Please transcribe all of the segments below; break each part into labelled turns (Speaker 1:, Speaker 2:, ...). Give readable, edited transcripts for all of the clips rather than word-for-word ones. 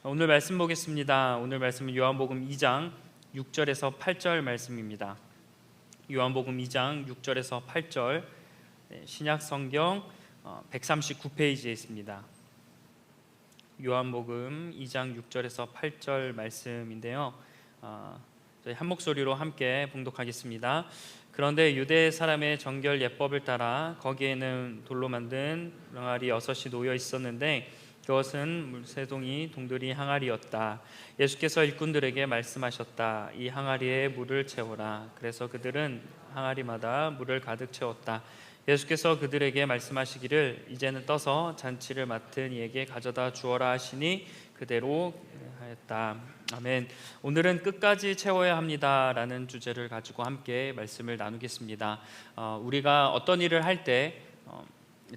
Speaker 1: 오늘 말씀 보겠습니다. 오늘 말씀은 요한복음 2장 6절에서 8절 말씀입니다. 요한복음 2장 6절에서 8절, 신약 성경 139페이지에 있습니다. 요한복음 2장 6절에서 8절 말씀인데요. 저희 한 목소리로 함께 봉독하겠습니다. 그런데 유대 사람의 정결 예법을 따라 거기에는 돌로 만든 병아리 6이 놓여 있었는데 그것은 물새동이 동들이 항아리였다. 예수께서 일꾼들에게 말씀하셨다. 이 항아리에 물을 채워라. 그래서 그들은 항아리마다 물을 가득 채웠다. 예수께서 그들에게 말씀하시기를 이제는 떠서 잔치를 맡은 이에게 가져다 주어라 하시니 그대로 하였다. 아멘. 오늘은 끝까지 채워야 합니다라는 주제를 가지고 함께 말씀을 나누겠습니다. 우리가 어떤 일을 할 때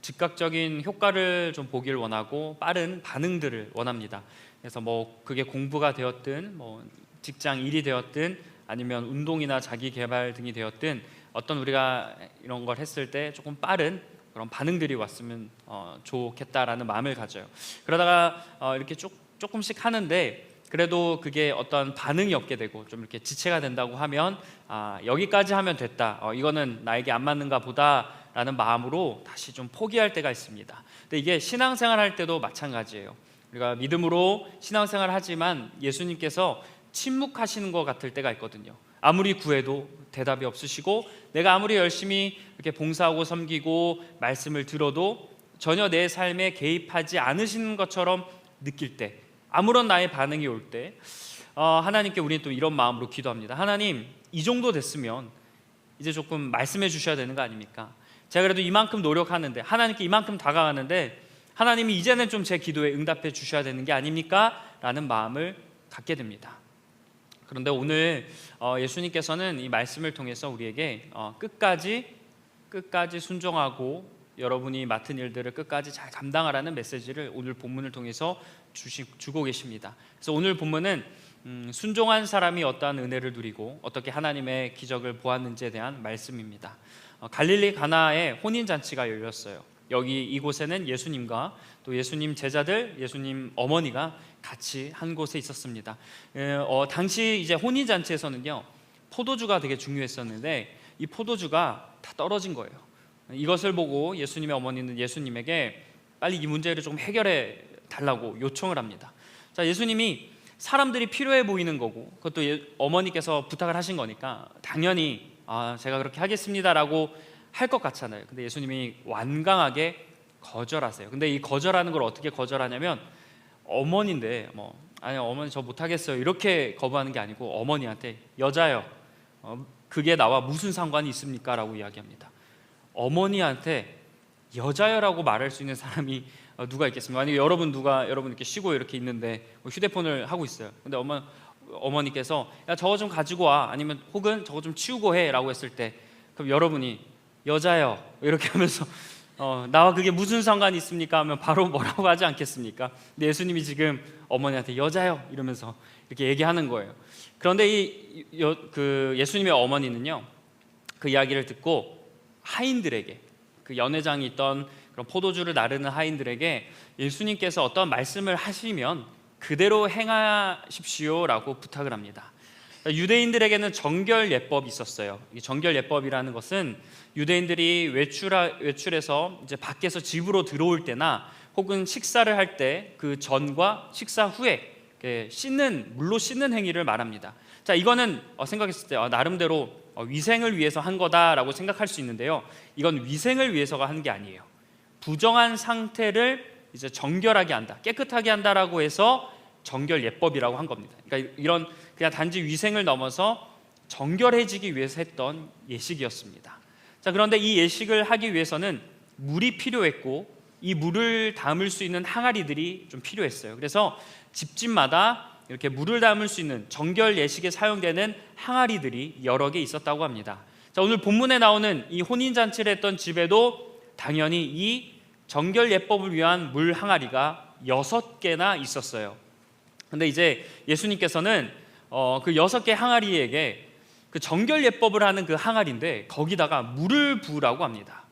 Speaker 1: 즉각적인 효과를 좀 보길 원하고 빠른 반응들을 원합니다. 그래서 그게 공부가 되었든 직장 일이 되었든 아니면 운동이나 자기 개발 등이 되었든 어떤 우리가 이런 걸 했을 때 조금 빠른 그런 반응들이 왔으면 좋겠다라는 마음을 가져요. 그러다가 이렇게 조금씩 하는데 그래도 그게 어떤 반응이 없게 되고 좀 이렇게 지체가 된다고 하면 여기까지 하면 됐다. 이거는 나에게 안 맞는가 보다라는 마음으로 다시 좀 포기할 때가 있습니다. 근데 이게 신앙생활 할 때도 마찬가지예요. 우리가 믿음으로 신앙생활 하지만 예수님께서 침묵하시는 것 같을 때가 있거든요. 아무리 구해도 대답이 없으시고 내가 아무리 열심히 이렇게 봉사하고 섬기고 말씀을 들어도 전혀 내 삶에 개입하지 않으시는 것처럼 느낄 때, 아무런 나의 반응이 올 때 하나님께 우리는 또 이런 마음으로 기도합니다. 하나님, 이 정도 됐으면 이제 조금 말씀해 주셔야 되는 거 아닙니까? 제가 그래도 이만큼 노력하는데, 하나님께 이만큼 다가가는데 하나님이 이제는 좀 제 기도에 응답해 주셔야 되는 게 아닙니까? 라는 마음을 갖게 됩니다. 그런데 오늘 예수님께서는 이 말씀을 통해서 우리에게 끝까지 순종하고 여러분이 맡은 일들을 끝까지 잘 감당하라는 메시지를 오늘 본문을 통해서 주고 계십니다. 그래서 오늘 본문은 순종한 사람이 어떠한 은혜를 누리고 어떻게 하나님의 기적을 보았는지에 대한 말씀입니다. 갈릴리 가나에 혼인잔치가 열렸어요. 이곳에는 예수님과 또 예수님 제자들, 예수님 어머니가 같이 한 곳에 있었습니다. 당시 이제 혼인잔치에서는요, 포도주가 되게 중요했었는데 이 포도주가 다 떨어진 거예요. 이것을 보고 예수님의 어머니는 예수님에게 빨리 이 문제를 좀 해결해 달라고 요청을 합니다. 자, 예수님이 사람들이 필요해 보이는 거고 그것도 어머니께서 부탁을 하신 거니까 당연히 제가 그렇게 하겠습니다라고 할 것 같잖아요. 근데 예수님이 완강하게 거절하세요. 근데 이 거절하는 걸 어떻게 거절하냐면 어머니인데 아니 어머니 저 못하겠어요 이렇게 거부하는 게 아니고 어머니한테 여자요, 그게 나와 무슨 상관이 있습니까? 라고 이야기합니다. 어머니한테 여자여라고 말할 수 있는 사람이 누가 있겠습니까? 만약에 여러분 이렇게 쉬고 이렇게 있는데 휴대폰을 하고 있어요. 근데 어머니께서 야 저거 좀 가지고 와, 아니면 혹은 저거 좀 치우고 해 라고 했을 때 그럼 여러분이 여자요 이렇게 하면서 나와 그게 무슨 상관이 있습니까? 하면 바로 뭐라고 하지 않겠습니까? 근데 예수님이 지금 어머니한테 여자요 이러면서 이렇게 얘기하는 거예요. 그런데 그 예수님의 어머니는요, 그 이야기를 듣고 하인들에게, 그 연회장이 있던 그런 포도주를 나르는 하인들에게 예수님께서 어떤 말씀을 하시면 그대로 행하십시오라고 부탁을 합니다. 유대인들에게는 정결 예법이 있었어요. 이 정결 예법이라는 것은 유대인들이 외출해서 이제 밖에서 집으로 들어올 때나 혹은 식사를 할 때 그 전과 식사 후에 물로 씻는 행위를 말합니다. 자, 이거는 생각했을 때 나름대로 위생을 위해서 한 거다라고 생각할 수 있는데요. 이건 위생을 위해서가 한 게 아니에요. 부정한 상태를 이제 정결하게 한다, 깨끗하게 한다라고 해서 정결 예법이라고 한 겁니다. 그러니까 이런 그냥 단지 위생을 넘어서 정결해지기 위해서 했던 예식이었습니다. 자, 그런데 이 예식을 하기 위해서는 물이 필요했고 이 물을 담을 수 있는 항아리들이 좀 필요했어요. 그래서 집집마다 이렇게 물을 담을 수 있는 정결 예식에 사용되는 항아리들이 여러 개 있었다고 합니다. 자, 오늘 본문에 나오는 이 혼인잔치를 했던 집에도 당연히 이 정결 예법을 위한 물 항아리가 6개나 있었어요. 근데 이제 예수님께서는 그 6개 항아리에게 그 정결 예법을 하는 그 항아리인데 거기다가 물을 부으라고 합니다.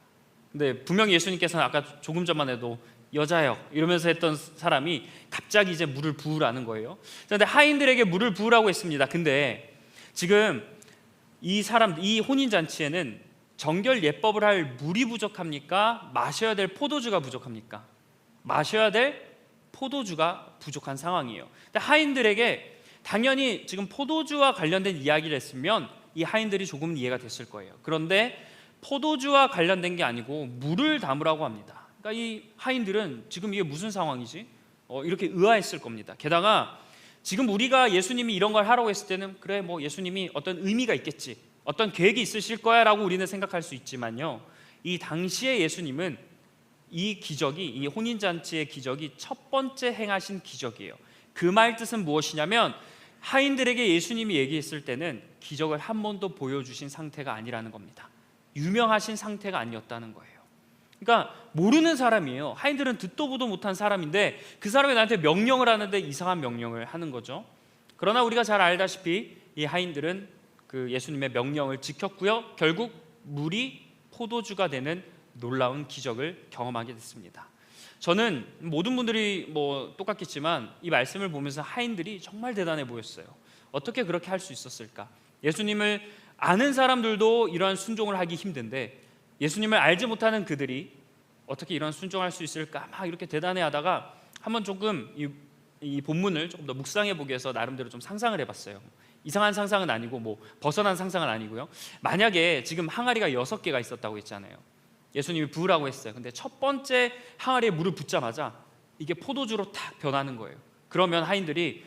Speaker 1: 근데 분명히 예수님께서는 아까 조금 전만 해도 여자여 이러면서 했던 사람이 갑자기 이제 물을 부으라는 거예요. 그런데 하인들에게 물을 부으라고 했습니다. 근데 지금 이 혼인잔치에는 정결 예법을 할 물이 부족합니까? 마셔야 될 포도주가 부족합니까? 마셔야 될 포도주가 부족한 상황이에요. 근데 하인들에게 당연히 지금 포도주와 관련된 이야기를 했으면 이 하인들이 조금 이해가 됐을 거예요. 그런데 포도주와 관련된 게 아니고 물을 담으라고 합니다. 그러니까 이 하인들은 지금 이게 무슨 상황이지? 이렇게 의아했을 겁니다. 게다가 지금 우리가 예수님이 이런 걸 하라고 했을 때는 그래 뭐 예수님이 어떤 의미가 있겠지, 어떤 계획이 있으실 거야 라고 우리는 생각할 수 있지만요, 이 당시에 예수님은 이 기적이, 이 혼인잔치의 기적이 첫 번째 행하신 기적이에요. 그 말 뜻은 무엇이냐면 하인들에게 예수님이 얘기했을 때는 기적을 한 번도 보여주신 상태가 아니라는 겁니다. 유명하신 상태가 아니었다는 거예요. 그러니까 모르는 사람이에요. 하인들은 듣도 보도 못한 사람인데 그 사람이 나한테 명령을 하는데 이상한 명령을 하는 거죠. 그러나 우리가 잘 알다시피 이 하인들은 그 예수님의 명령을 지켰고요, 결국 물이 포도주가 되는 놀라운 기적을 경험하게 됐습니다. 저는 모든 분들이 뭐 똑같겠지만 이 말씀을 보면서 하인들이 정말 대단해 보였어요. 어떻게 그렇게 할 수 있었을까? 예수님을 아는 사람들도 이러한 순종을 하기 힘든데 예수님을 알지 못하는 그들이 어떻게 이런 순종할 수 있을까? 막 이렇게 대단해하다가 한번 조금 이 본문을 조금 더 묵상해 보기 위해서 나름대로 좀 상상을 해봤어요. 이상한 상상은 아니고 뭐 벗어난 상상은 아니고요. 만약에 지금 항아리가 6개가 있었다고 했잖아요. 예수님이 부으라고 했어요. 근데 첫 번째 항아리에 물을 붓자마자 이게 포도주로 탁 변하는 거예요. 그러면 하인들이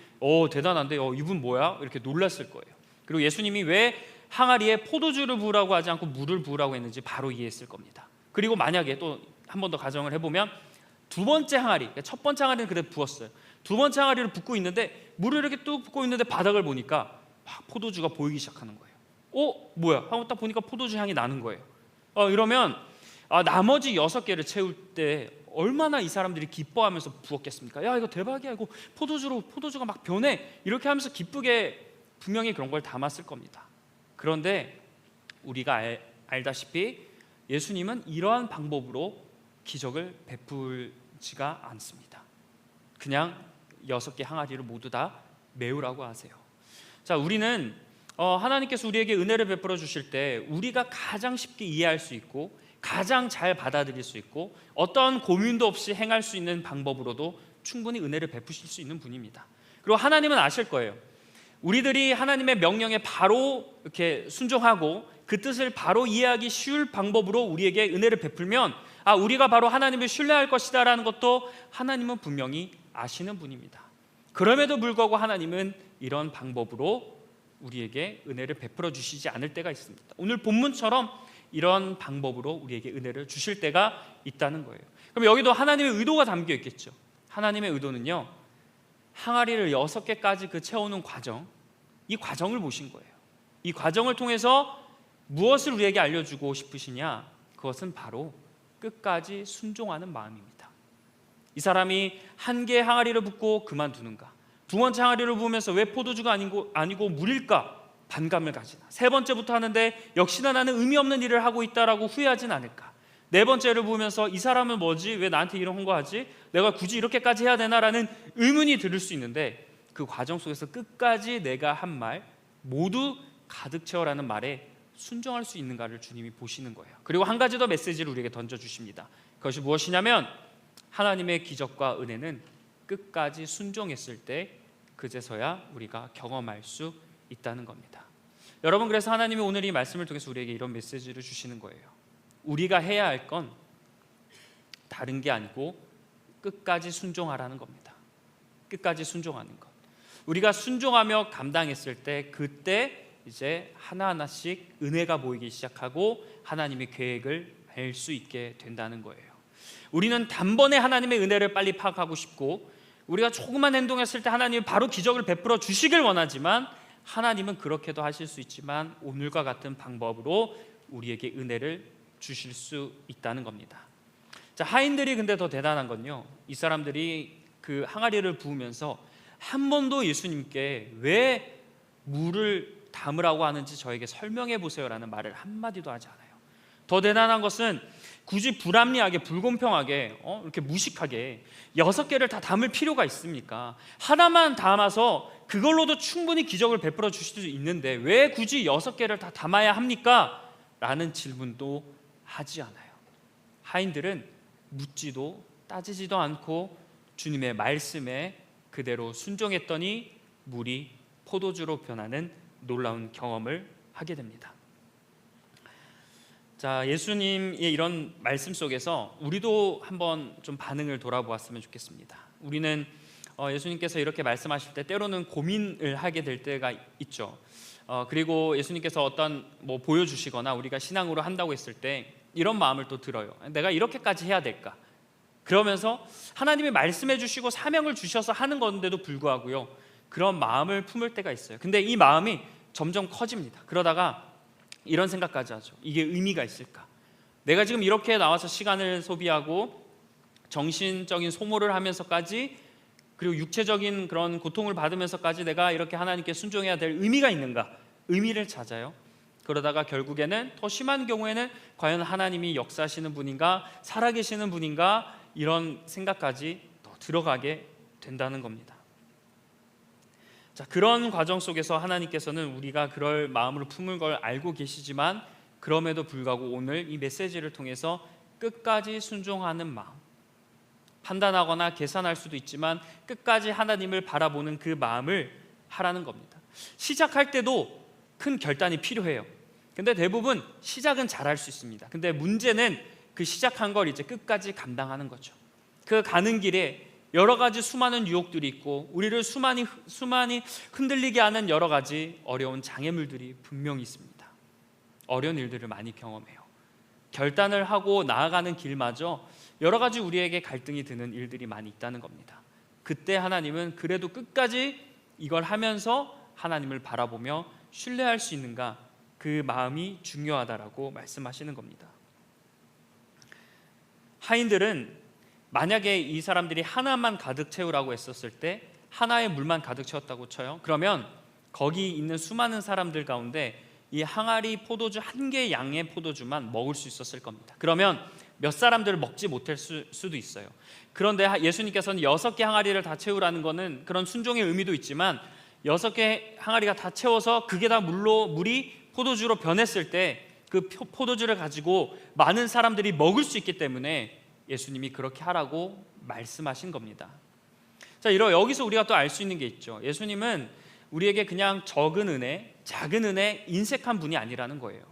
Speaker 1: 대단한데 이분 뭐야? 이렇게 놀랐을 거예요. 그리고 예수님이 왜 항아리에 포도주를 부으라고 하지 않고 물을 부으라고 했는지 바로 이해했을 겁니다. 그리고 만약에 또 한 번 더 가정을 해보면 두 번째 항아리, 그러니까 첫 번째 항아리는 그대로 부었어요. 두 번째 항아리를 붓고 있는데 물을 이렇게 뚝 붓고 있는데 바닥을 보니까 막 포도주가 보이기 시작하는 거예요. 뭐야? 하고 딱 보니까 포도주 향이 나는 거예요. 이러면 나머지 6개를 채울 때 얼마나 이 사람들이 기뻐하면서 부었겠습니까? 야 이거 대박이야, 이거 포도주가 막 변해, 이렇게 하면서 기쁘게 분명히 그런 걸 담았을 겁니다. 그런데 우리가 알다시피 예수님은 이러한 방법으로 기적을 베풀지가 않습니다. 그냥 6개 항아리를 모두 다 메우라고 하세요. 자, 우리는 하나님께서 우리에게 은혜를 베풀어 주실 때 우리가 가장 쉽게 이해할 수 있고 가장 잘 받아들일 수 있고 어떤 고민도 없이 행할 수 있는 방법으로도 충분히 은혜를 베푸실 수 있는 분입니다. 그리고 하나님은 아실 거예요. 우리들이 하나님의 명령에 바로 이렇게 순종하고 그 뜻을 바로 이해하기 쉬울 방법으로 우리에게 은혜를 베풀면 우리가 바로 하나님을 신뢰할 것이다 라는 것도 하나님은 분명히 아시는 분입니다. 그럼에도 불구하고 하나님은 이런 방법으로 우리에게 은혜를 베풀어 주시지 않을 때가 있습니다. 오늘 본문처럼 이런 방법으로 우리에게 은혜를 주실 때가 있다는 거예요. 그럼 여기도 하나님의 의도가 담겨 있겠죠. 하나님의 의도는요, 항아리를 6개까지 채우는 과정, 이 과정을 보신 거예요. 이 과정을 통해서 무엇을 우리에게 알려주고 싶으시냐? 그것은 바로 끝까지 순종하는 마음입니다. 이 사람이 한 개의 항아리를 붓고 그만두는가? 두 번째 항아리를 부으면서 왜 포도주가 아니고 물일까? 반감을 가지나? 세 번째부터 하는데 역시나 나는 의미 없는 일을 하고 있다라고 후회하진 않을까? 네 번째를 보면서 이 사람은 뭐지? 왜 나한테 이런 거 하지? 내가 굳이 이렇게까지 해야 되나라는 의문이 들을 수 있는데 그 과정 속에서 끝까지 내가 한 말 모두 가득 채워라는 말에 순종할 수 있는가를 주님이 보시는 거예요. 그리고 한 가지 더 메시지를 우리에게 던져주십니다. 그것이 무엇이냐면 하나님의 기적과 은혜는 끝까지 순종했을 때 그제서야 우리가 경험할 수 있다는 겁니다. 여러분, 그래서 하나님이 오늘 이 말씀을 통해서 우리에게 이런 메시지를 주시는 거예요. 우리가 해야 할 건 다른 게 아니고 끝까지 순종하라는 겁니다. 끝까지 순종하는 것. 우리가 순종하며 감당했을 때 그때 이제 하나하나씩 은혜가 보이기 시작하고 하나님의 계획을 알 수 있게 된다는 거예요. 우리는 단번에 하나님의 은혜를 빨리 파악하고 싶고 우리가 조그만 행동했을 때 하나님이 바로 기적을 베풀어 주시길 원하지만 하나님은 그렇게도 하실 수 있지만 오늘과 같은 방법으로 우리에게 은혜를 주실 수 있다는 겁니다. 자, 하인들이 근데 더 대단한 건요, 이 사람들이 그 항아리를 부으면서 한 번도 예수님께 왜 물을 담으라고 하는지 저에게 설명해 보세요라는 말을 한마디도 하지 않아요. 더 대단한 것은 굳이 불합리하게, 불공평하게, 이렇게 무식하게 6개를 다 담을 필요가 있습니까? 하나만 담아서 그걸로도 충분히 기적을 베풀어 주실 수 있는데 왜 굳이 6개를 다 담아야 합니까? 라는 질문도 하지 않아요. 하인들은 묻지도 따지지도 않고 주님의 말씀에 그대로 순종했더니 물이 포도주로 변하는 놀라운 경험을 하게 됩니다. 자, 예수님의 이런 말씀 속에서 우리도 한번 좀 반응을 돌아보았으면 좋겠습니다. 우리는 예수님께서 이렇게 말씀하실 때 때로는 고민을 하게 될 때가 있죠. 그리고 예수님께서 어떤 보여주시거나 우리가 신앙으로 한다고 했을 때 이런 마음을 또 들어요. 내가 이렇게까지 해야 될까? 그러면서 하나님이 말씀해 주시고 사명을 주셔서 하는 건데도 불구하고요, 그런 마음을 품을 때가 있어요. 근데 이 마음이 점점 커집니다. 그러다가 이런 생각까지 하죠. 이게 의미가 있을까? 내가 지금 이렇게 나와서 시간을 소비하고 정신적인 소모를 하면서까지, 그리고 육체적인 그런 고통을 받으면서까지 내가 이렇게 하나님께 순종해야 될 의미가 있는가? 의미를 찾아요. 그러다가 결국에는 더 심한 경우에는 과연 하나님이 역사하시는 분인가? 살아계시는 분인가? 이런 생각까지 더 들어가게 된다는 겁니다. 자, 그런 과정 속에서 하나님께서는 우리가 그럴 마음으로 품을 걸 알고 계시지만 그럼에도 불구하고 오늘 이 메시지를 통해서 끝까지 순종하는 마음, 판단하거나 계산할 수도 있지만 끝까지 하나님을 바라보는 그 마음을 하라는 겁니다. 시작할 때도 큰 결단이 필요해요. 근데 대부분 시작은 잘할 수 있습니다. 근데 문제는 그 시작한 걸 이제 끝까지 감당하는 거죠. 그 가는 길에 여러 가지 수많은 유혹들이 있고 우리를 수많이 흔들리게 하는 여러 가지 어려운 장애물들이 분명히 있습니다. 어려운 일들을 많이 경험해요. 결단을 하고 나아가는 길마저 여러 가지 우리에게 갈등이 드는 일들이 많이 있다는 겁니다. 그때 하나님은 그래도 끝까지 이걸 하면서 하나님을 바라보며 신뢰할 수 있는가, 그 마음이 중요하다라고 말씀하시는 겁니다. 하인들은 만약에 이 사람들이 하나만 가득 채우라고 했었을 때 하나의 물만 가득 채웠다고 쳐요. 그러면 거기 있는 수많은 사람들 가운데 이 항아리 포도주 1개 양의 포도주만 먹을 수 있었을 겁니다. 그러면 몇 사람들을 먹지 못할 수도 있어요. 그런데 예수님께서는 6개 항아리를 다 채우라는 것은 그런 순종의 의미도 있지만 6개 항아리가 다 채워서 그게 다 물이 포도주로 변했을 때 그 포도주를 가지고 많은 사람들이 먹을 수 있기 때문에 예수님이 그렇게 하라고 말씀하신 겁니다. 자, 여기서 우리가 또 알 수 있는 게 있죠. 예수님은 우리에게 그냥 적은 은혜, 작은 은혜 인색한 분이 아니라는 거예요.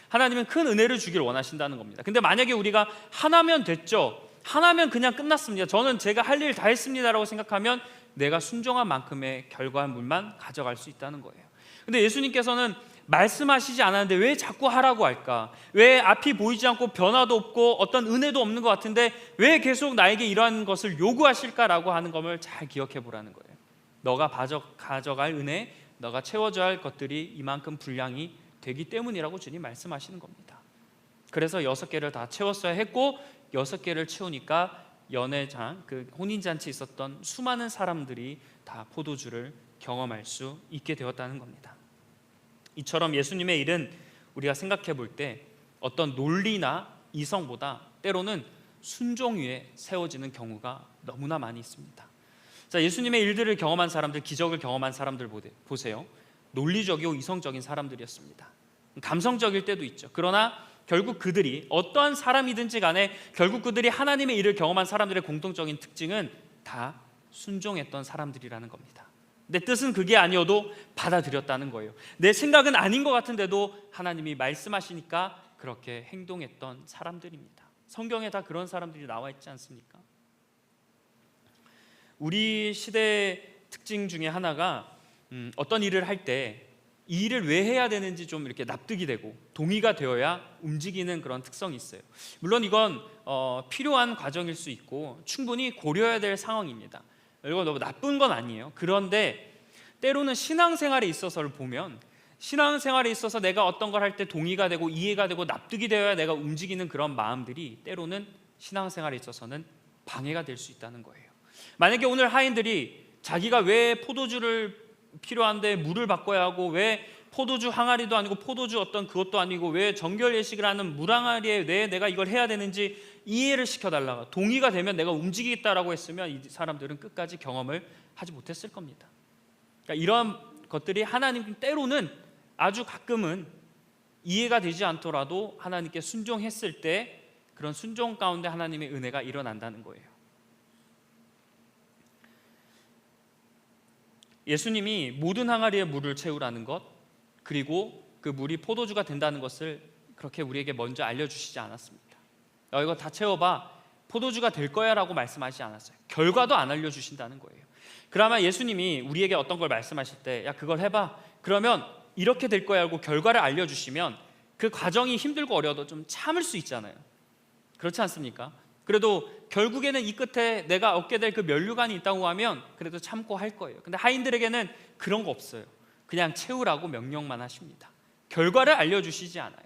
Speaker 1: 하나님은 큰 은혜를 주길 원하신다는 겁니다. 근데 만약에 우리가 하나면 됐죠, 하나면 그냥 끝났습니다, 저는 제가 할 일 다 했습니다라고 생각하면 내가 순종한 만큼의 결과물만 가져갈 수 있다는 거예요. 근데 예수님께서는 말씀하시지 않았는데 왜 자꾸 하라고 할까? 왜 앞이 보이지 않고 변화도 없고 어떤 은혜도 없는 것 같은데 왜 계속 나에게 이러한 것을 요구하실까라고 하는 것을 잘 기억해 보라는 거예요. 너가 가져갈 은혜, 너가 채워줘야 할 것들이 이만큼 분량이 되기 때문이라고 주님 말씀하시는 겁니다. 그래서 6개를 다 채웠어야 했고 6개를 채우니까 연회장, 그 혼인잔치 있었던 수많은 사람들이 다 포도주를 경험할 수 있게 되었다는 겁니다. 이처럼 예수님의 일은 우리가 생각해 볼 때 어떤 논리나 이성보다 때로는 순종 위에 세워지는 경우가 너무나 많이 있습니다. 자, 예수님의 일들을 경험한 사람들, 기적을 경험한 사람들 보세요. 논리적이고 이성적인 사람들이었습니다. 감성적일 때도 있죠. 그러나 결국 그들이 어떠한 사람이든지 간에 결국 그들이 하나님의 일을 경험한 사람들의 공통적인 특징은 다 순종했던 사람들이라는 겁니다. 내 뜻은 그게 아니어도 받아들였다는 거예요. 내 생각은 아닌 것 같은데도 하나님이 말씀하시니까 그렇게 행동했던 사람들입니다. 성경에 다 그런 사람들이 나와 있지 않습니까? 우리 시대의 특징 중에 하나가 어떤 일을 할 때 이 일을 왜 해야 되는지 좀 이렇게 납득이 되고 동의가 되어야 움직이는 그런 특성이 있어요. 물론 이건 필요한 과정일 수 있고 충분히 고려해야 될 상황입니다. 이거 너무 나쁜 건 아니에요. 그런데 때로는 신앙생활에 있어서를 보면 신앙생활에 있어서 내가 어떤 걸 할 때 동의가 되고 이해가 되고 납득이 되어야 내가 움직이는 그런 마음들이 때로는 신앙생활에 있어서는 방해가 될 수 있다는 거예요. 만약에 오늘 하인들이 자기가 왜 포도주를 필요한데 물을 바꿔야 하고 왜 포도주 항아리도 아니고 포도주 어떤 그것도 아니고 왜 정결 예식을 하는 물 항아리에 왜 내가 이걸 해야 되는지 이해를 시켜달라, 동의가 되면 내가 움직이겠다라고 했으면 이 사람들은 끝까지 경험을 하지 못했을 겁니다. 그러니까 이런 것들이 하나님 때로는 아주 가끔은 이해가 되지 않더라도 하나님께 순종했을 때 그런 순종 가운데 하나님의 은혜가 일어난다는 거예요. 예수님이 모든 항아리에 물을 채우라는 것, 그리고 그 물이 포도주가 된다는 것을 그렇게 우리에게 먼저 알려주시지 않았습니다. 이거 다 채워봐, 포도주가 될 거야 라고 말씀하시지 않았어요. 결과도 안 알려주신다는 거예요. 그러면 예수님이 우리에게 어떤 걸 말씀하실 때 야 그걸 해봐, 그러면 이렇게 될 거야 하고 결과를 알려주시면 그 과정이 힘들고 어려워도 좀 참을 수 있잖아요. 그렇지 않습니까? 그래도 결국에는 이 끝에 내가 얻게 될 그 면류관이 있다고 하면 그래도 참고 할 거예요. 근데 하인들에게는 그런 거 없어요. 그냥 채우라고 명령만 하십니다. 결과를 알려주시지 않아요.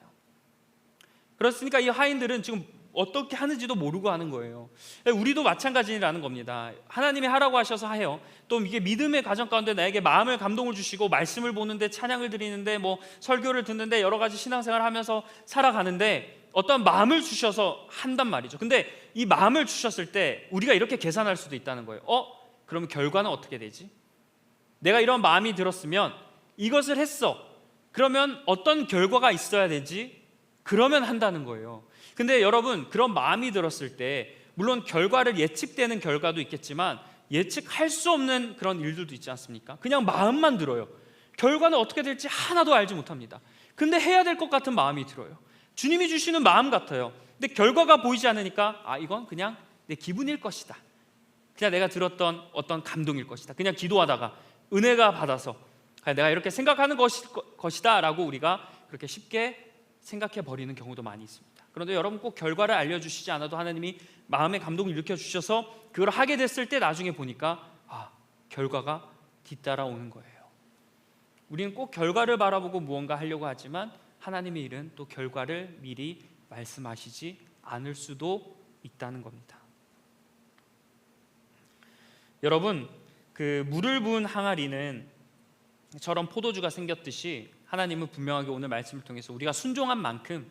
Speaker 1: 그렇으니까 이 하인들은 지금 어떻게 하는지도 모르고 하는 거예요. 우리도 마찬가지라는 겁니다. 하나님이 하라고 하셔서 해요. 또 이게 믿음의 과정 가운데 나에게 마음을 감동을 주시고 말씀을 보는데, 찬양을 드리는데, 뭐 설교를 듣는데, 여러 가지 신앙생활을 하면서 살아가는데 어떤 마음을 주셔서 한단 말이죠. 근데 이 마음을 주셨을 때 우리가 이렇게 계산할 수도 있다는 거예요. 그러면 결과는 어떻게 되지? 내가 이런 마음이 들었으면 이것을 했어. 그러면 어떤 결과가 있어야 되지? 그러면 한다는 거예요. 근데 여러분, 그런 마음이 들었을 때 물론 결과를 예측되는 결과도 있겠지만 예측할 수 없는 그런 일들도 있지 않습니까? 그냥 마음만 들어요. 결과는 어떻게 될지 하나도 알지 못합니다. 근데 해야 될 것 같은 마음이 들어요. 주님이 주시는 마음 같아요. 근데 결과가 보이지 않으니까 이건 그냥 내 기분일 것이다, 그냥 내가 들었던 어떤 감동일 것이다, 그냥 기도하다가 은혜가 받아서 내가 이렇게 생각하는 것이다 라고 우리가 그렇게 쉽게 생각해 버리는 경우도 많이 있습니다. 그런데 여러분, 꼭 결과를 알려주시지 않아도 하나님이 마음의 감동을 일으켜 주셔서 그걸 하게 됐을 때 나중에 보니까 결과가 뒤따라오는 거예요. 우리는 꼭 결과를 바라보고 무언가 하려고 하지만 하나님의 일은 또 결과를 미리 말씀하시지 않을 수도 있다는 겁니다. 여러분, 그 물을 부은 항아리는 저런 포도주가 생겼듯이 하나님은 분명하게 오늘 말씀을 통해서 우리가 순종한 만큼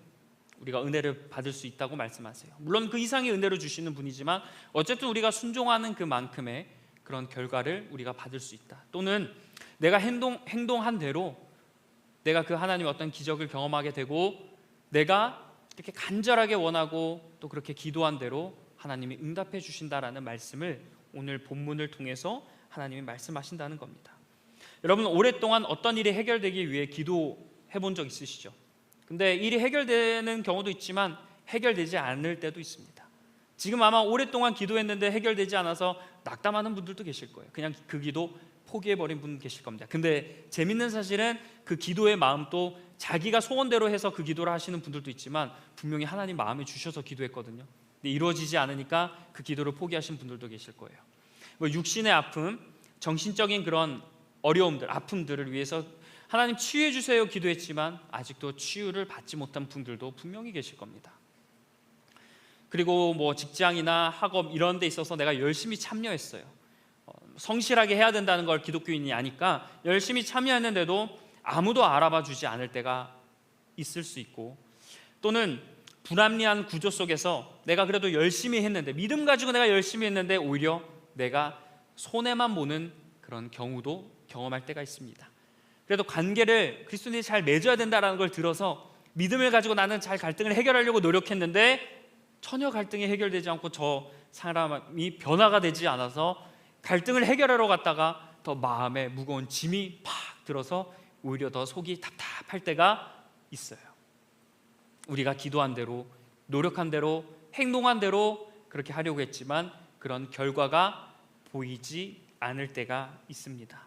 Speaker 1: 우리가 은혜를 받을 수 있다고 말씀하세요. 물론 그 이상의 은혜를 주시는 분이지만 어쨌든 우리가 순종하는 그 만큼의 그런 결과를 우리가 받을 수 있다. 또는 내가 행동한 대로 내가 그 하나님의 어떤 기적을 경험하게 되고 내가 이렇게 간절하게 원하고 또 그렇게 기도한 대로 하나님이 응답해 주신다라는 말씀을 오늘 본문을 통해서 하나님이 말씀하신다는 겁니다. 여러분, 오랫동안 어떤 일이 해결되기 위해 기도해 본 적 있으시죠? 근데 일이 해결되는 경우도 있지만 해결되지 않을 때도 있습니다. 지금 아마 오랫동안 기도했는데 해결되지 않아서 낙담하는 분들도 계실 거예요. 그냥 그 기도 포기해버린 분 계실 겁니다. 근데 재밌는 사실은 그 기도의 마음도 자기가 소원대로 해서 그 기도를 하시는 분들도 있지만 분명히 하나님 마음에 주셔서 기도했거든요. 근데 이루어지지 않으니까 그 기도를 포기하신 분들도 계실 거예요. 뭐 육신의 아픔, 정신적인 그런 어려움들, 아픔들을 위해서 하나님 치유해 주세요 기도했지만 아직도 치유를 받지 못한 분들도 분명히 계실 겁니다. 그리고 뭐 직장이나 학업 이런 데 있어서 내가 열심히 참여했어요. 성실하게 해야 된다는 걸 기독교인이 아니까 열심히 참여했는데도 아무도 알아봐 주지 않을 때가 있을 수 있고, 또는 불합리한 구조 속에서 내가 그래도 열심히 했는데, 믿음 가지고 내가 열심히 했는데 오히려 내가 손해만 보는 그런 경우도 경험할 때가 있습니다. 그래도 관계를 그리스도인이 잘 맺어야 된다는 걸 들어서 믿음을 가지고 나는 잘 갈등을 해결하려고 노력했는데 전혀 갈등이 해결되지 않고 저 사람이 변화가 되지 않아서 갈등을 해결하러 갔다가 더 마음에 무거운 짐이 팍 들어서 오히려 더 속이 답답할 때가 있어요. 우리가 기도한 대로, 노력한 대로, 행동한 대로 그렇게 하려고 했지만 그런 결과가 보이지 않을 때가 있습니다.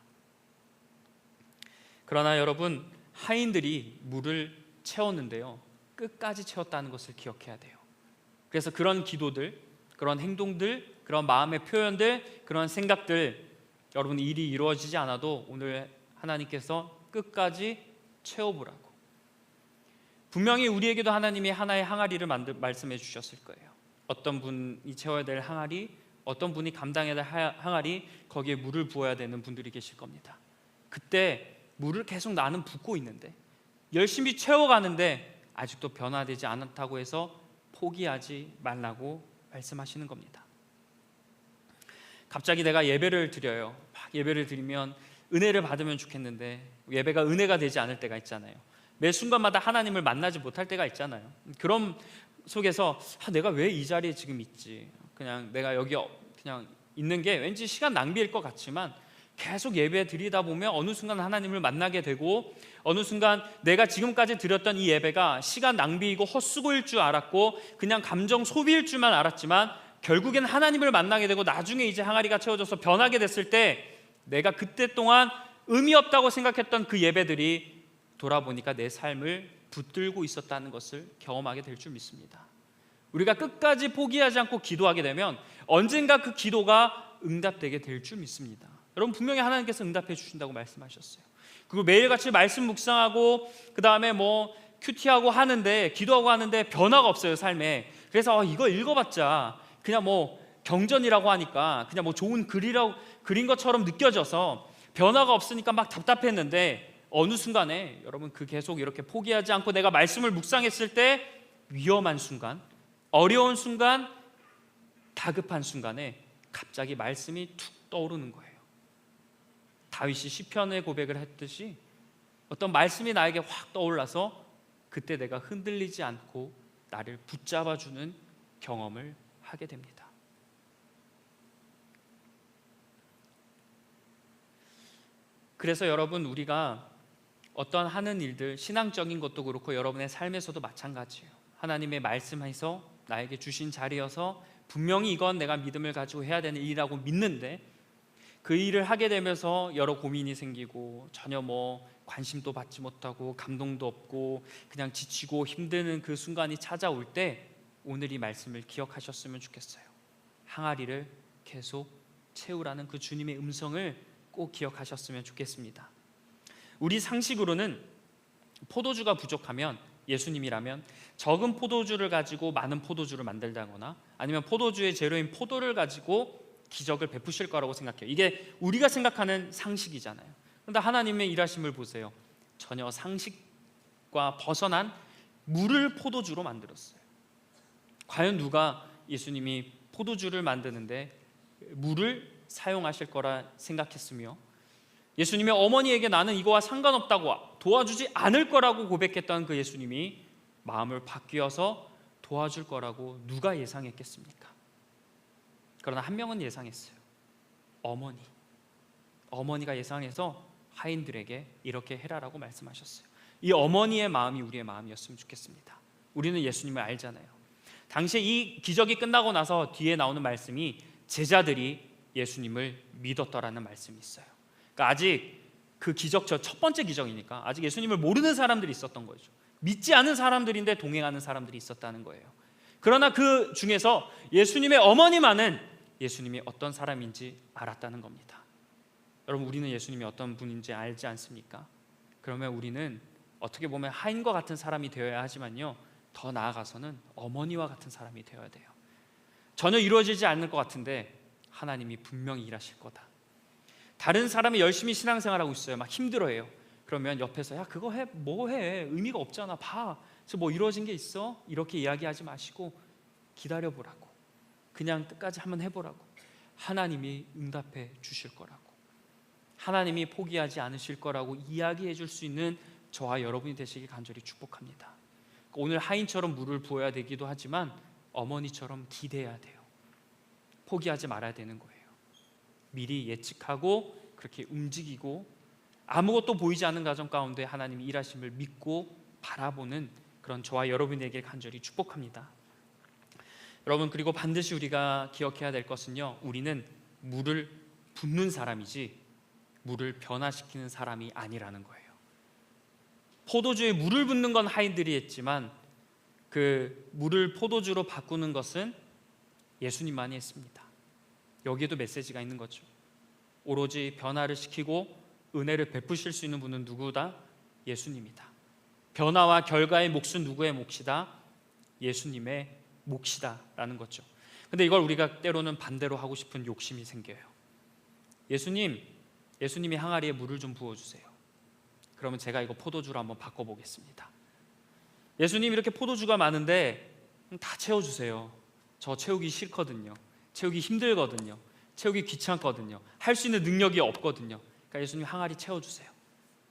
Speaker 1: 그러나 여러분, 하인들이 물을 채웠는데요, 끝까지 채웠다는 것을 기억해야 돼요. 그래서 그런 기도들, 그런 행동들, 그런 마음의 표현들, 그런 생각들, 여러분 일이 이루어지지 않아도 오늘 하나님께서 끝까지 채워보라고. 분명히 우리에게도 하나님이 하나의 항아리를 말씀해 주셨을 거예요. 어떤 분이 채워야 될 항아리, 어떤 분이 감당해야 될 항아리, 거기에 물을 부어야 되는 분들이 계실 겁니다. 그때 물을 계속 나는 붓고 있는데, 열심히 채워가는데 아직도 변화되지 않았다고 해서 포기하지 말라고 말씀하시는 겁니다. 갑자기 내가 예배를 드려요. 막 예배를 드리면 은혜를 받으면 좋겠는데 예배가 은혜가 되지 않을 때가 있잖아요. 매 순간마다 하나님을 만나지 못할 때가 있잖아요. 그런 속에서 내가 왜 이 자리에 지금 있지? 그냥 내가 여기 그냥 있는 게 왠지 시간 낭비일 것 같지만 계속 예배 드리다 보면 어느 순간 하나님을 만나게 되고, 어느 순간 내가 지금까지 드렸던 이 예배가 시간 낭비이고 헛수고일 줄 알았고 그냥 감정 소비일 줄만 알았지만 결국엔 하나님을 만나게 되고 나중에 이제 항아리가 채워져서 변하게 됐을 때 내가 그때 동안 의미 없다고 생각했던 그 예배들이 돌아보니까 내 삶을 붙들고 있었다는 것을 경험하게 될 줄 믿습니다. 우리가 끝까지 포기하지 않고 기도하게 되면 언젠가 그 기도가 응답되게 될 줄 믿습니다. 여러분, 분명히 하나님께서 응답해 주신다고 말씀하셨어요. 그리고 매일같이 말씀 묵상하고 그 다음에 큐티하고 하는데, 기도하고 하는데 변화가 없어요, 삶에. 그래서 이거 읽어봤자 그냥 경전이라고 하니까 그냥 좋은 글인 것처럼 느껴져서 변화가 없으니까 막 답답했는데, 어느 순간에 여러분 계속 이렇게 포기하지 않고 내가 말씀을 묵상했을 때 위험한 순간, 어려운 순간, 다급한 순간에 갑자기 말씀이 툭 떠오르는 거예요. 다윗이 시편의 고백을 했듯이 어떤 말씀이 나에게 확 떠올라서 그때 내가 흔들리지 않고 나를 붙잡아주는 경험을 하게 됩니다. 그래서 여러분, 우리가 어떤 하는 일들, 신앙적인 것도 그렇고 여러분의 삶에서도 마찬가지예요. 하나님의 말씀에서 나에게 주신 자리여서 분명히 이건 내가 믿음을 가지고 해야 되는 일이라고 믿는데, 그 일을 하게 되면서 여러 고민이 생기고 전혀 관심도 받지 못하고 감동도 없고 그냥 지치고 힘드는 그 순간이 찾아올 때 오늘 이 말씀을 기억하셨으면 좋겠어요. 항아리를 계속 채우라는 그 주님의 음성을 꼭 기억하셨으면 좋겠습니다. 우리 상식으로는 포도주가 부족하면, 예수님이라면 적은 포도주를 가지고 많은 포도주를 만들다거나 아니면 포도주의 재료인 포도를 가지고 기적을 베푸실 거라고 생각해요. 이게 우리가 생각하는 상식이잖아요. 그런데 하나님의 일하심을 보세요. 전혀 상식과 벗어난 물을 포도주로 만들었어요. 과연 누가 예수님이 포도주를 만드는데 물을 사용하실 거라 생각했으며, 예수님의 어머니에게 나는 이거와 상관없다고 도와주지 않을 거라고 고백했던 그 예수님이 마음을 바뀌어서 도와줄 거라고 누가 예상했겠습니까? 그러나 한 명은 예상했어요. 어머니가 예상해서 하인들에게 이렇게 해라라고 말씀하셨어요. 이 어머니의 마음이 우리의 마음이었으면 좋겠습니다. 우리는 예수님을 알잖아요. 당시에 이 기적이 끝나고 나서 뒤에 나오는 말씀이 제자들이 예수님을 믿었더라는 말씀이 있어요. 그러니까 아직 그 기적, 첫 번째 기적이니까 아직 예수님을 모르는 사람들이 있었던 거죠. 믿지 않은 사람들인데 동행하는 사람들이 있었다는 거예요. 그러나 그 중에서 예수님의 어머니만은 예수님이 어떤 사람인지 알았다는 겁니다. 여러분, 우리는 예수님이 어떤 분인지 알지 않습니까? 그러면 우리는 어떻게 보면 하인과 같은 사람이 되어야 하지만요, 더 나아가서는 어머니와 같은 사람이 되어야 돼요. 전혀 이루어지지 않을 것 같은데 하나님이 분명히 일하실 거다. 다른 사람이 열심히 신앙생활하고 있어요. 막 힘들어해요. 그러면 옆에서 그거 해, 해, 의미가 없잖아, 봐, 그래서 이루어진 게 있어? 이렇게 이야기하지 마시고 기다려보라고, 그냥 끝까지 한번 해보라고. 하나님이 응답해 주실 거라고, 하나님이 포기하지 않으실 거라고 이야기해 줄 수 있는 저와 여러분이 되시길 간절히 축복합니다. 오늘 하인처럼 물을 부어야 되기도 하지만 어머니처럼 기대해야 돼요. 포기하지 말아야 되는 거예요. 미리 예측하고 그렇게 움직이고 아무것도 보이지 않는 가정 가운데 하나님이 일하심을 믿고 바라보는 그런 저와 여러분에게 간절히 축복합니다. 여러분, 그리고 반드시 우리가 기억해야 될 것은요, 우리는 물을 붓는 사람이지 물을 변화시키는 사람이 아니라는 거예요. 포도주에 물을 붓는 건 하인들이 했지만 그 물을 포도주로 바꾸는 것은 예수님만이 했습니다. 여기에도 메시지가 있는 거죠. 오로지 변화를 시키고 은혜를 베푸실 수 있는 분은 누구다? 예수님이다. 변화와 결과의 몫은 누구의 몫이다? 예수님의 몫이다 라는 거죠. 근데 이걸 우리가 때로는 반대로 하고 싶은 욕심이 생겨요. 예수님이 항아리에 물을 좀 부어주세요. 그러면 제가 이거 포도주로 한번 바꿔보겠습니다. 예수님 이렇게 포도주가 많은데 다 채워주세요. 저 채우기 싫거든요. 채우기 힘들거든요. 채우기 귀찮거든요. 할 수 있는 능력이 없거든요. 그러니까 예수님 항아리 채워주세요.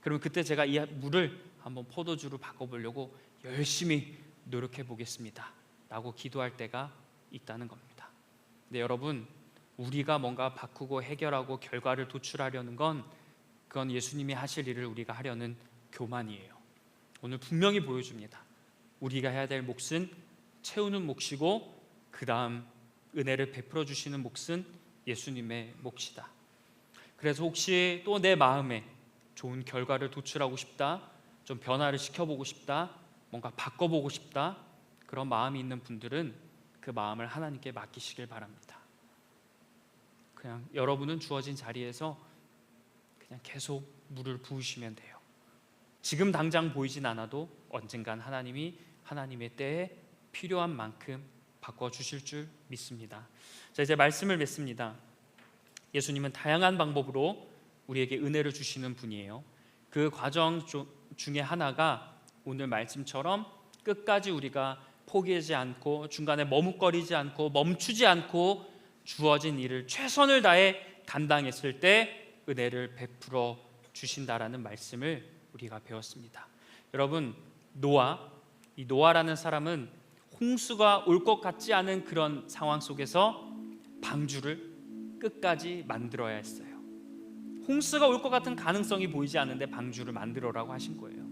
Speaker 1: 그러면 그때 제가 이 물을 한번 포도주로 바꿔보려고 열심히 노력해 보겠습니다 라고 기도할 때가 있다는 겁니다. 근데 여러분, 우리가 뭔가 바꾸고 해결하고 결과를 도출하려는 건 그건 예수님이 하실 일을 우리가 하려는 교만이에요. 오늘 분명히 보여줍니다. 우리가 해야 될 몫은 채우는 몫이고 그 다음 은혜를 베풀어 주시는 몫은 예수님의 몫이다. 그래서 혹시 또 내 마음에 좋은 결과를 도출하고 싶다, 좀 변화를 시켜보고 싶다, 뭔가 바꿔보고 싶다, 그런 마음이 있는 분들은 그 마음을 하나님께 맡기시길 바랍니다. 그냥 여러분은 주어진 자리에서 그냥 계속 물을 부으시면 돼요. 지금 당장 보이진 않아도 언젠간 하나님이 하나님의 때에 필요한 만큼 바꿔주실 줄 믿습니다. 자, 이제 말씀을 맺습니다. 예수님은 다양한 방법으로 우리에게 은혜를 주시는 분이에요. 그 과정 중에 하나가 오늘 말씀처럼 끝까지 우리가 포기하지 않고 중간에 머뭇거리지 않고 멈추지 않고 주어진 일을 최선을 다해 감당했을 때 은혜를 베풀어 주신다라는 말씀을 우리가 배웠습니다. 여러분, 이 노아라는 사람은 홍수가 올 것 같지 않은 그런 상황 속에서 방주를 끝까지 만들어야 했어요. 홍수가 올 것 같은 가능성이 보이지 않는데 방주를 만들어라고 하신 거예요.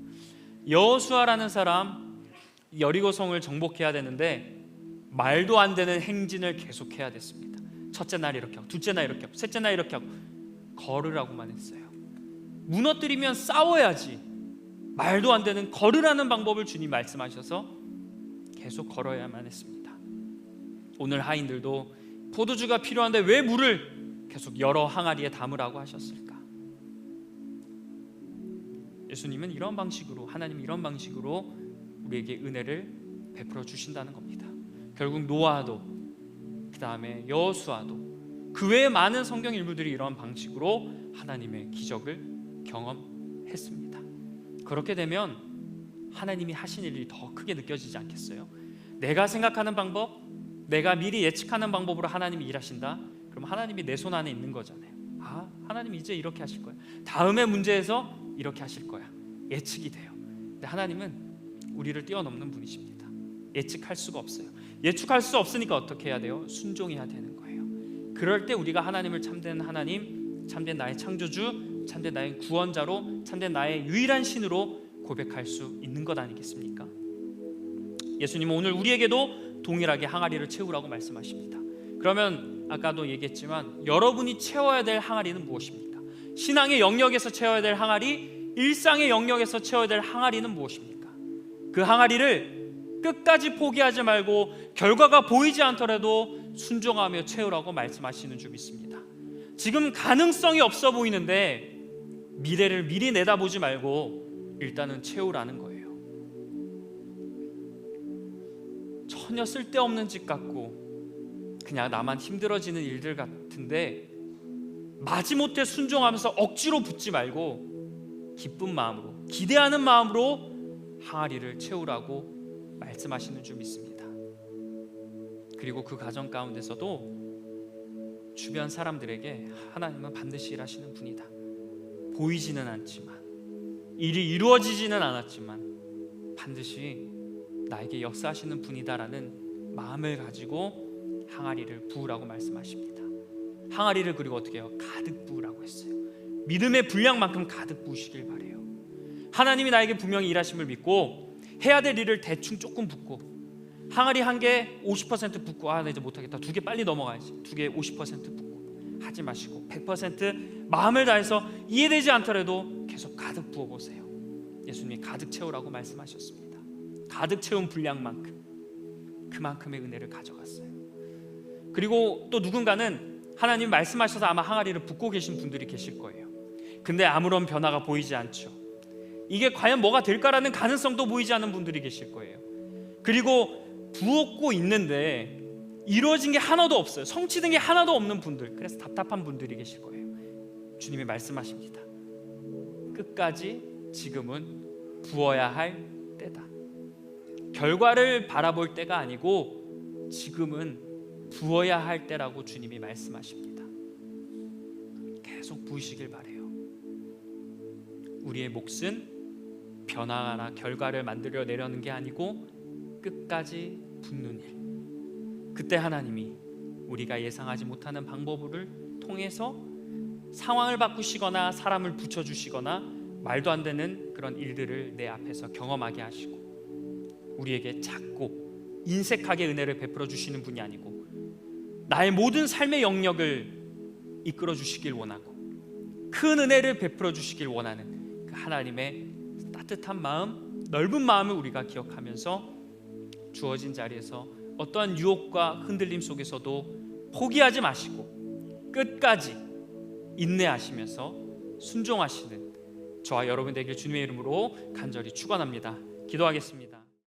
Speaker 1: 여호수아라는 사람, 여리고성을 정복해야 되는데 말도 안 되는 행진을 계속해야 됐습니다. 첫째 날 이렇게 하고 둘째 날 이렇게 하고 셋째 날 이렇게 하고 걸으라고만 했어요. 무너뜨리면 싸워야지, 말도 안 되는 걸으라는 방법을 주님 말씀하셔서 계속 걸어야만 했습니다. 오늘 하인들도 포도주가 필요한데 왜 물을 계속 여러 항아리에 담으라고 하셨을까? 예수님은 이런 방식으로, 하나님은 이런 방식으로 우리에게 은혜를 베풀어 주신다는 겁니다. 결국 노아도, 그 다음에 여호수아도, 그 외에 많은 성경 인물들이 이런 방식으로 하나님의 기적을 경험했습니다. 그렇게 되면 하나님이 하신 일이 더 크게 느껴지지 않겠어요? 내가 생각하는 방법, 내가 미리 예측하는 방법으로 하나님이 일하신다? 그럼 하나님이 내 손 안에 있는 거잖아요. 하나님 이제 이렇게 하실 거야, 다음의 문제에서 이렇게 하실 거야, 예측이 돼요. 근데 하나님은 우리를 뛰어넘는 분이십니다. 예측할 수가 없어요. 예측할 수 없으니까 어떻게 해야 돼요? 순종해야 되는 거예요. 그럴 때 우리가 하나님을 참된 하나님, 참된 나의 창조주, 참된 나의 구원자로, 참된 나의 유일한 신으로 고백할 수 있는 것 아니겠습니까? 예수님은 오늘 우리에게도 동일하게 항아리를 채우라고 말씀하십니다. 그러면 아까도 얘기했지만 여러분이 채워야 될 항아리는 무엇입니까? 신앙의 영역에서 채워야 될 항아리, 일상의 영역에서 채워야 될 항아리는 무엇입니까? 그 항아리를 끝까지 포기하지 말고 결과가 보이지 않더라도 순종하며 채우라고 말씀하시는 줄 믿습니다. 지금 가능성이 없어 보이는데 미래를 미리 내다보지 말고 일단은 채우라는 거예요. 전혀 쓸데없는 짓 같고 그냥 나만 힘들어지는 일들 같은데 마지못해 순종하면서 억지로 붙지 말고 기쁜 마음으로, 기대하는 마음으로 항아리를 채우라고 말씀하시는 줄 믿습니다. 그리고 그 과정 가운데서도 주변 사람들에게 하나님은 반드시 일하시는 분이다, 보이지는 않지만, 일이 이루어지지는 않았지만 반드시 나에게 역사하시는 분이다라는 마음을 가지고 항아리를 부으라고 말씀하십니다. 항아리를 그리고 어떻게 해요? 가득 부으라고 했어요. 믿음의 분량만큼 가득 부으시길 바래요. 하나님이 나에게 분명히 일하심을 믿고 해야 될 일을 대충 조금 붓고, 항아리 한 개 50% 붓고 나 이제 못하겠다, 두 개 빨리 넘어가야지, 두 개 50% 붓고 하지 마시고 100% 마음을 다해서 이해되지 않더라도 계속 가득 부어보세요. 예수님이 가득 채우라고 말씀하셨습니다. 가득 채운 분량만큼, 그만큼의 은혜를 가져갔어요. 그리고 또 누군가는 하나님 말씀하셔서 아마 항아리를 붓고 계신 분들이 계실 거예요. 근데 아무런 변화가 보이지 않죠. 이게 과연 뭐가 될까라는 가능성도 보이지 않는 분들이 계실 거예요. 그리고 부었고 있는데 이루어진 게 하나도 없어요. 성취된 게 하나도 없는 분들, 그래서 답답한 분들이 계실 거예요. 주님이 말씀하십니다. 끝까지 지금은 부어야 할 때다. 결과를 바라볼 때가 아니고 지금은 부어야 할 때라고 주님이 말씀하십니다. 계속 부으시길 바래요. 우리의 몫은 변화나 결과를 만들어내려는 게 아니고 끝까지 붓는 일. 그때 하나님이 우리가 예상하지 못하는 방법을 통해서 상황을 바꾸시거나 사람을 붙여주시거나 말도 안 되는 그런 일들을 내 앞에서 경험하게 하시고 우리에게 작고 인색하게 은혜를 베풀어 주시는 분이 아니고 나의 모든 삶의 영역을 이끌어 주시길 원하고 큰 은혜를 베풀어 주시길 원하는 그 하나님의 따뜻한 마음, 넓은 마음을 우리가 기억하면서 주어진 자리에서 어떠한 유혹과 흔들림 속에서도 포기하지 마시고 끝까지 인내하시면서 순종하시는 저와 여러분 되길 주님의 이름으로 간절히 축원합니다. 기도하겠습니다.